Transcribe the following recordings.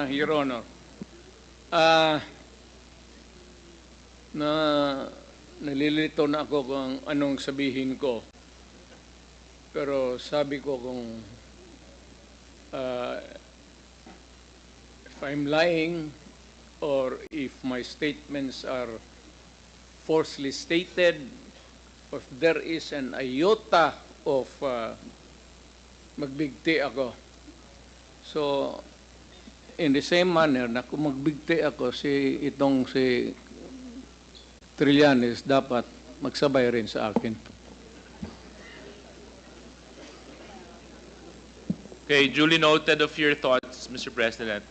Your Honor. Ah, nalilito na ako kung anong sabihin ko. Pero sabi ko kung if I'm lying or if my statements are falsely stated, or if there is an iota of magbigti ako. So, in the same manner na kung magbigti ako si Trillanes, dapat magsabay rin sa akin. Okay, duly noted of your thoughts, Mr. President.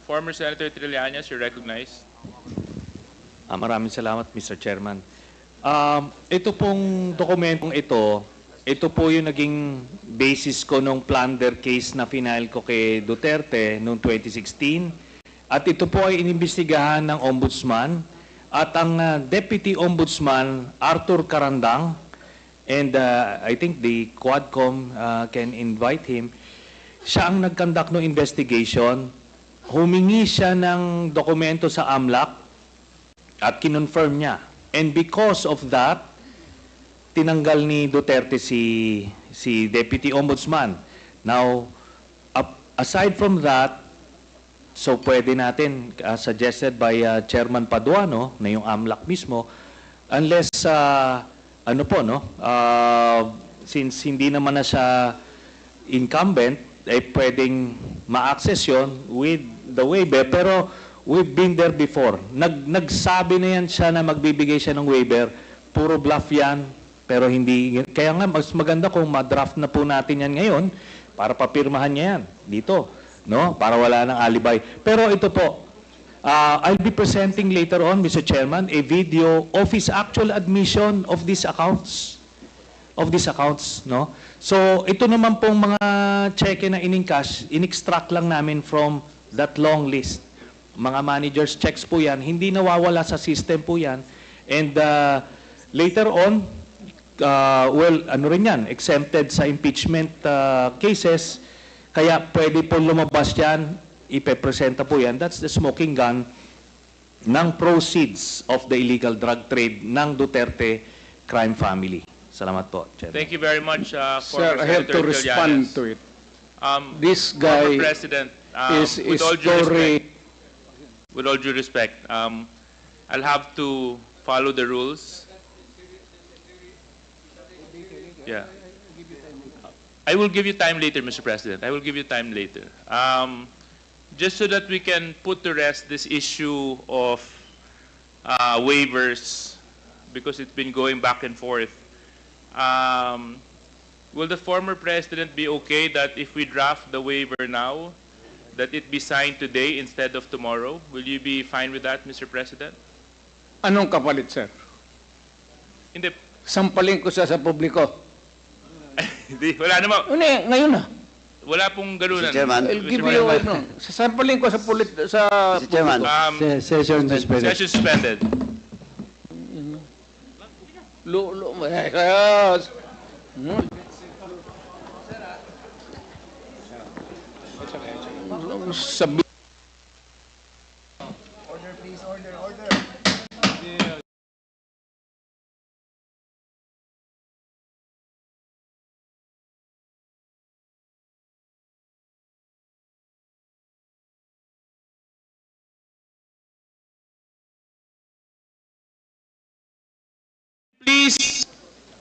Former Senator Trillanes, you're recognized. Maraming salamat, Mr. Chairman. Ito pong dokumentong ito po yung naging basis ko nung plunder case na final ko kay Duterte noong 2016. At ito po ay inimbestigahan ng Ombudsman at ang Deputy Ombudsman Arthur Carandang, and I think the Quadcom can invite him. Siya ang nag-conduct ng investigation. Humingi siya ng dokumento sa AMLAC at kinonfirm niya. And because of that, tinanggal ni Duterte si Deputy Ombudsman. Now, aside from that, so pwede natin, suggested by Chairman Paduano, na yung AMLAC mismo, unless, since hindi naman na siya incumbent, ay pwedeng ma-access yun with the waiver. Pero we've been there before. Nagsabi na yan siya na magbibigay siya ng waiver. Puro bluff yan. Pero hindi, kaya nga mas maganda kung ma-draft na po natin yan ngayon para papirmahan niya yan dito, no? Para wala nang alibay. Pero ito po, I'll be presenting later on, Mr. Chairman, a video of his actual admission of these accounts. No? So, ito naman pong mga cheque na in-encash, in-extract lang namin from that long list. Mga managers' checks po yan, hindi nawawala sa system po yan. And later on, exempted sa impeachment cases, kaya pwede po lumabas yan, ipepresenta po yan. That's the smoking gun ng proceeds of the illegal drug trade ng Duterte crime family. Salamat po, Chairman. Thank you very much, Sir, I have to respond to it. This guy President, is story. With all due respect, I'll have to follow the rules. Yeah. I will give you time later, Mr. President. I will give you time later. Just so that we can put to rest this issue of waivers, because it's been going back and forth. Will the former president be okay that if we draft the waiver now, that it be signed today instead of tomorrow? Will you be fine with that, Mr. President? Anong kapalit, sir? Hindi. Sampalin ko siya sa publiko. Hindi, wala naman. Ngayon na. Wala pong ganunan. Mr. Chairman. I'll give you, sasampalin ko sa Mr. Chairman. Session suspended. Session suspended. Sabi. Order, please. Order.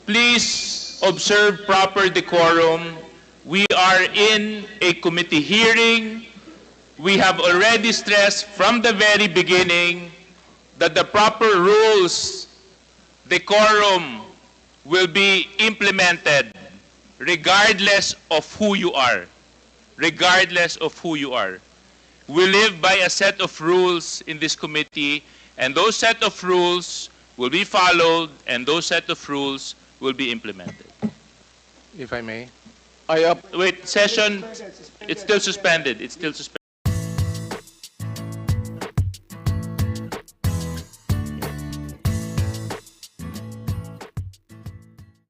Please observe proper decorum. We are in a committee hearing. We have already stressed from the very beginning that the proper rules, decorum, will be implemented regardless of who you are. Regardless of who you are. We live by a set of rules in this committee, and those set of rules will be followed, and those set of rules will be implemented. If I may. Wait, session, it's still suspended. It's still suspended.